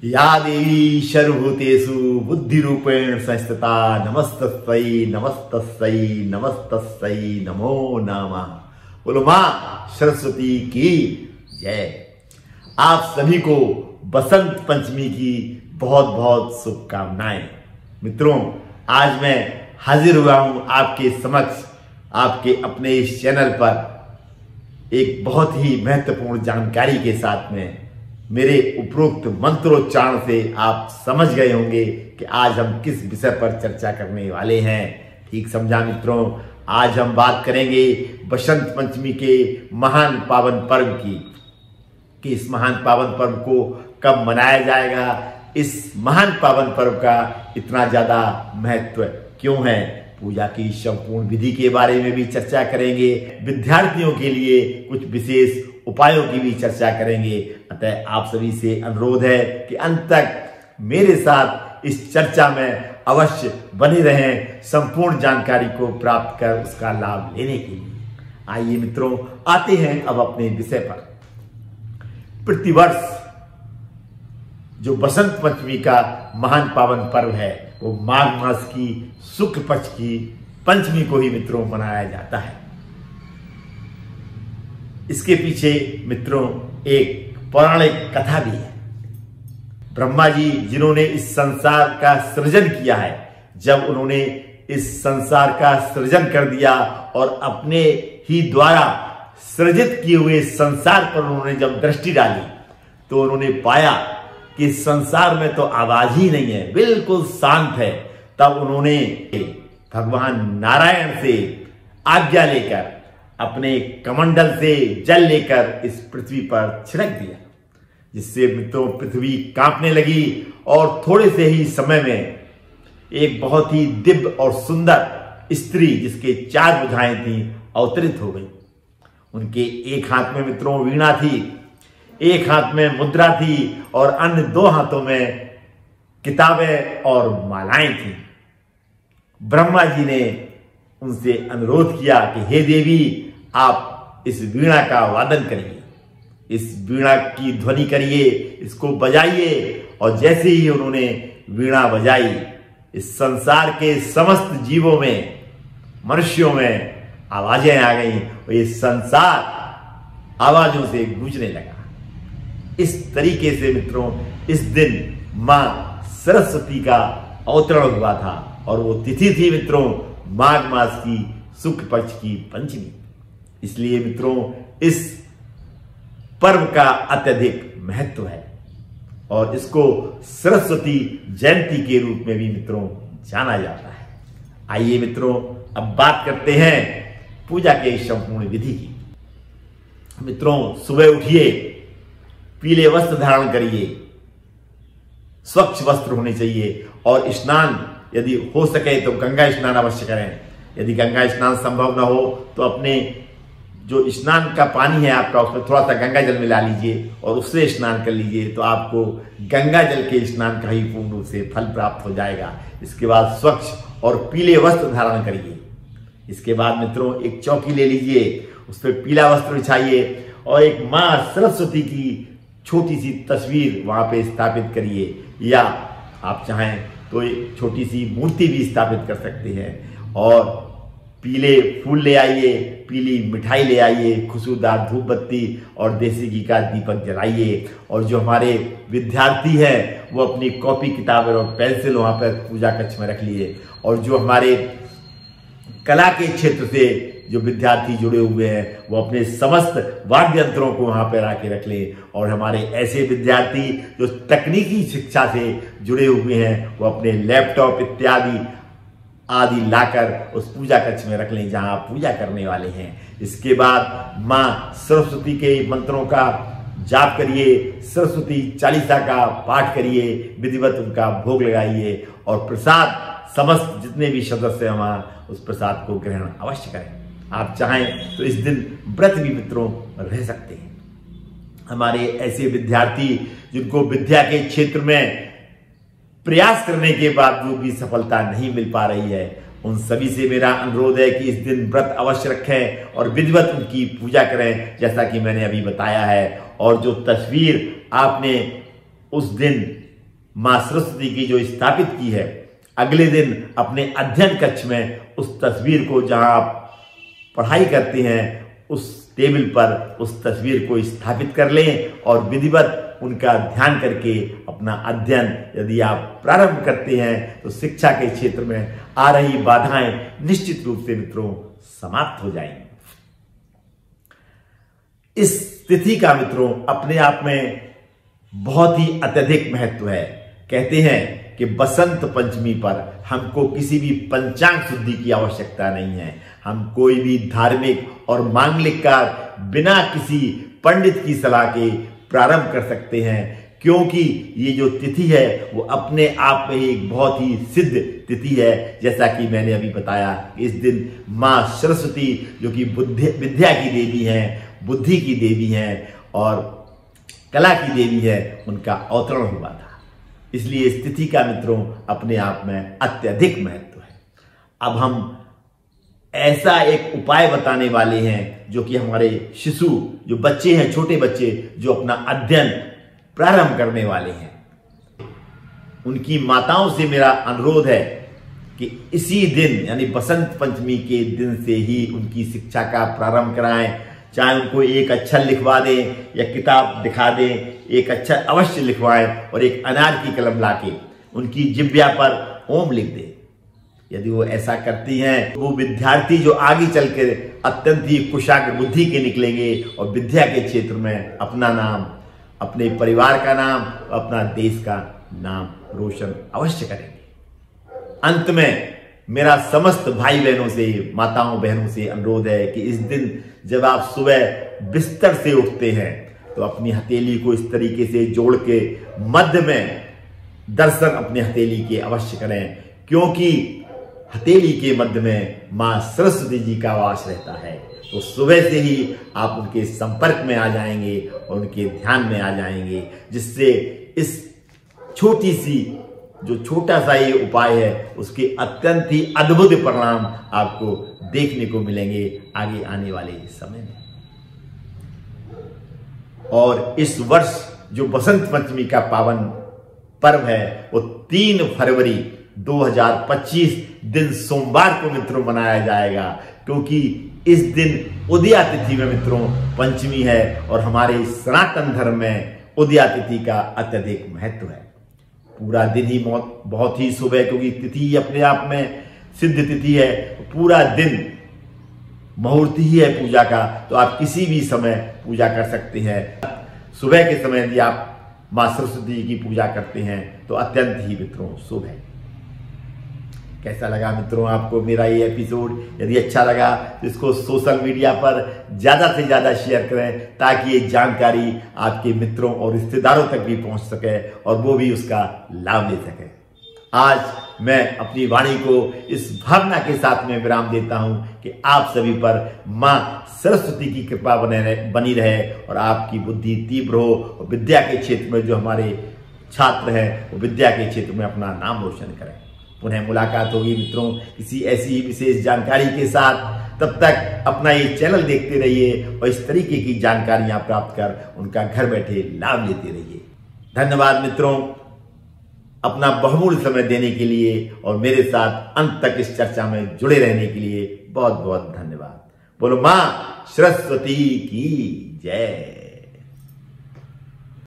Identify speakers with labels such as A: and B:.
A: या देवी सर्वभूतेषु बुद्धिरूपेण संस्थिता नमस्तस्यै नमस्तस्यै नमस्तस्यै नमो नमः। बोलो मां सरस्वती की जय। आप सभी को बसंत पंचमी की बहुत बहुत शुभकामनाएं। मित्रों, आज मैं हाजिर हुआ हूं आपके समक्ष आपके अपने इस चैनल पर एक बहुत ही महत्वपूर्ण जानकारी के साथ में। मेरे उपरोक्त मंत्रोच्चारण से आप समझ गए होंगे कि आज हम किस विषय पर चर्चा करने वाले हैं। ठीक समझा मित्रों, आज हम बात करेंगे बसंत पंचमी के महान पावन पर्व की कि इस महान पावन पर्व को कब मनाया जाएगा, इस महान पावन पर्व का इतना ज्यादा महत्व क्यों है, पूजा की संपूर्ण विधि के बारे में भी चर्चा करेंगे। विद्यार्थियों के लिए कुछ विशेष उपायों की भी चर्चा करेंगे। अतः आप सभी से अनुरोध है कि अंत तक मेरे साथ इस चर्चा में अवश्य बने रहें, संपूर्ण जानकारी को प्राप्त कर उसका लाभ लेने के लिए। आइए मित्रों, आते हैं अब अपने विषय पर। प्रतिवर्ष जो बसंत पंचमी का महान पावन पर्व है वो माघ मास की शुक्ल पक्ष की पंचमी को ही मित्रों मनाया जाता है। इसके पीछे मित्रों एक पौराणिक कथा भी है। ब्रह्मा जी जिन्होंने इस संसार का सृजन किया है, जब उन्होंने इस संसार का सृजन कर दिया और अपने ही द्वारा सृजित किए हुए संसार पर उन्होंने जब दृष्टि डाली तो उन्होंने पाया कि संसार में तो आवाज ही नहीं है, बिल्कुल शांत है। तब उन्होंने भगवान नारायण से आज्ञा लेकर अपने कमंडल से जल लेकर इस पृथ्वी पर छिड़क दिया, जिससे मित्रों पृथ्वी कांपने लगी और थोड़े से ही समय में एक बहुत ही दिव्य और सुंदर स्त्री जिसके 4 भुजाएं थी अवतरित हो गई। उनके एक हाथ में मित्रों वीणा थी, एक हाथ में मुद्रा थी और अन्य 2 हाथों में किताबें और मालाएं थी। ब्रह्मा जी ने उनसे अनुरोध किया कि हे देवी, आप इस वीणा का वादन करिए, इस वीणा की ध्वनि करिए, इसको बजाइए। और जैसे ही उन्होंने वीणा बजाई, इस संसार के समस्त जीवों में, मनुष्यों में आवाजें आ गई और ये संसार आवाजों से गूंजने लगा। इस तरीके से मित्रों इस दिन मां सरस्वती का अवतरण हुआ था और वो तिथि थी मित्रों माघ मास की शुक्ल पक्ष की पंचमी। इसलिए मित्रों इस पर्व का अत्यधिक महत्व है और इसको सरस्वती जयंती के रूप में भी मित्रों जाना जाता है। आइए मित्रों अब बात करते हैं पूजा के संपूर्ण विधि की। मित्रों सुबह उठिए, पीले वस्त्र धारण करिए, स्वच्छ वस्त्र होने चाहिए और स्नान यदि हो सके तो गंगा स्नान अवश्य करें। यदि गंगा स्नान संभव न हो तो अपने जो स्नान का पानी है आपका उसमें थोड़ा सा गंगा जल मिला लीजिए और उससे स्नान कर लीजिए, तो आपको गंगा जल के स्नान का ही पूर्ण रूप से फल प्राप्त हो जाएगा। इसके बाद स्वच्छ और पीले वस्त्र धारण करिए। इसके बाद मित्रों एक चौकी ले लीजिए, उस पर पीला वस्त्र बिछाइए और एक मां सरस्वती की छोटी सी तस्वीर वहां पे स्थापित करिए, या आप चाहें तो एक छोटी सी मूर्ति भी स्थापित कर सकते हैं। और पीले फूल ले आइए, पीली मिठाई ले आइए, खुशबूदार धूप बत्ती और देसी घी का दीपक जलाइए। और जो हमारे विद्यार्थी हैं वो अपनी कॉपी किताबें और पेंसिल वहां पर पूजा कक्ष में रख लिए। और जो हमारे कला के क्षेत्र से जो विद्यार्थी जुड़े हुए हैं वो अपने समस्त वाद्य यंत्रों को वहां पर आके रख लें। और हमारे ऐसे विद्यार्थी जो तकनीकी शिक्षा से जुड़े हुए हैं वो अपने लैपटॉप इत्यादि आदि लाकर उस पूजा कक्ष में रख लें जहां आप पूजा करने वाले हैं। इसके बाद मां सरस्वती के मंत्रों का जाप करिए, सरस्वती चालीसा का पाठ करिए, विधिवत उनका भोग लगाइए और प्रसाद समस्त जितने भी सदस्य हैं वहां उस प्रसाद को ग्रहण अवश्य करें। आप चाहें तो इस दिन व्रत भी मित्रों रह सकते हैं। हमारे ऐसे विद्यार्थी जिनको विद्या के क्षेत्र में प्रयास करने के बावजूद भी सफलता नहीं मिल पा रही है, उन सभी से मेरा अनुरोध है कि इस दिन व्रत अवश्य रखें और विधिवत उनकी पूजा करें जैसा कि मैंने अभी बताया है। और जो तस्वीर आपने उस दिन मां सरस्वती की जो स्थापित की है, अगले दिन अपने अध्ययन कक्ष में उस तस्वीर को, जहां आप पढ़ाई करते हैं, उस टेबल पर उस तस्वीर को स्थापित कर लें और विधिवत उनका ध्यान करके अपना अध्ययन यदि आप प्रारंभ करते हैं तो शिक्षा के क्षेत्र में आ रही बाधाएं निश्चित रूप से मित्रों समाप्त हो जाएंगी। इस तिथि का मित्रों अपने आप में बहुत ही अत्यधिक महत्व है। कहते हैं कि बसंत पंचमी पर हमको किसी भी पंचांग शुद्धि की आवश्यकता नहीं है। हम कोई भी धार्मिक और मांगलिक कार्य बिना किसी पंडित की सलाह के प्रारंभ कर सकते हैं, क्योंकि ये जो तिथि है वो अपने आप में ही एक बहुत ही सिद्ध तिथि है। जैसा कि मैंने अभी बताया, इस दिन मां सरस्वती जो कि विद्या की देवी हैं, बुद्धि की देवी हैं और कला की देवी है, उनका अवतरण हुआ था। इसलिए इस तिथि का मित्रों अपने आप में अत्यधिक महत्व है। अब हम ऐसा एक उपाय बताने वाले हैं जो कि हमारे शिशु, जो बच्चे हैं, छोटे बच्चे जो अपना अध्ययन प्रारंभ करने वाले हैं, उनकी माताओं से मेरा अनुरोध है कि इसी दिन यानी बसंत पंचमी के दिन से ही उनकी शिक्षा का प्रारंभ कराएं। चाहे उनको एक अक्षर लिखवा दें या किताब दिखा दें, एक अक्षर अवश्य लिखवाएं और एक अनार की कलम लाके उनकी जिह्वा पर ओम लिख दें। यदि वो ऐसा करती हैं, वो विद्यार्थी जो आगे चलकर अत्यंत ही कुशाग्र बुद्धि के निकलेंगे और विद्या के क्षेत्र में अपना नाम, अपने परिवार का नाम, अपना देश का नाम रोशन अवश्य करेंगे। अंत में मेरा समस्त भाई बहनों से, माताओं बहनों से अनुरोध है कि इस दिन जब आप सुबह बिस्तर से उठते हैं तो अपनी हथेली को इस तरीके से जोड़ के मध्य में दर्शन अपने हथेली के अवश्य करें, क्योंकि हथेली के मध्य में मां सरस्वती जी का वास रहता है। तो सुबह से ही आप उनके संपर्क में आ जाएंगे और उनके ध्यान में आ जाएंगे, जिससे इस छोटी सी जो छोटा सा ये उपाय है उसके अत्यंत ही अद्भुत परिणाम आपको देखने को मिलेंगे आगे आने वाले समय में। और इस वर्ष जो बसंत पंचमी का पावन पर्व है वो 3 फरवरी 2025 दिन सोमवार को मित्रों मनाया जाएगा, क्योंकि इस दिन उदया तिथि में मित्रों पंचमी है और हमारे सनातन धर्म में उदया तिथि का अत्यधिक महत्व है। पूरा दिन ही बहुत ही सुबह, क्योंकि तिथि अपने आप में सिद्ध तिथि है, पूरा दिन मुहूर्त ही है पूजा का, तो आप किसी भी समय पूजा कर सकते हैं। सुबह के समय यदि आप मां सरस्वती की पूजा करते हैं तो अत्यंत ही मित्रों शुभ है। कैसा लगा मित्रों आपको मेरा ये एपिसोड? यदि अच्छा लगा तो इसको सोशल मीडिया पर ज़्यादा से ज़्यादा शेयर करें, ताकि ये जानकारी आपके मित्रों और रिश्तेदारों तक भी पहुंच सके और वो भी उसका लाभ ले सके। आज मैं अपनी वाणी को इस भावना के साथ में विराम देता हूं कि आप सभी पर मां सरस्वती की कृपा बनी रहे और आपकी बुद्धि तीव्र हो और विद्या के क्षेत्र में जो हमारे छात्र हैं वो विद्या के क्षेत्र में अपना नाम रोशन करें। पुनः मुलाकात होगी मित्रों किसी ऐसी ही विशेष जानकारी के साथ। तब तक अपना ये चैनल देखते रहिए और इस तरीके की जानकारियां प्राप्त कर उनका घर बैठे लाभ लेते रहिए। धन्यवाद मित्रों, अपना बहुमूल्य समय देने के लिए और मेरे साथ अंत तक इस चर्चा में जुड़े रहने के लिए बहुत बहुत धन्यवाद। बोलो मां सरस्वती की जय।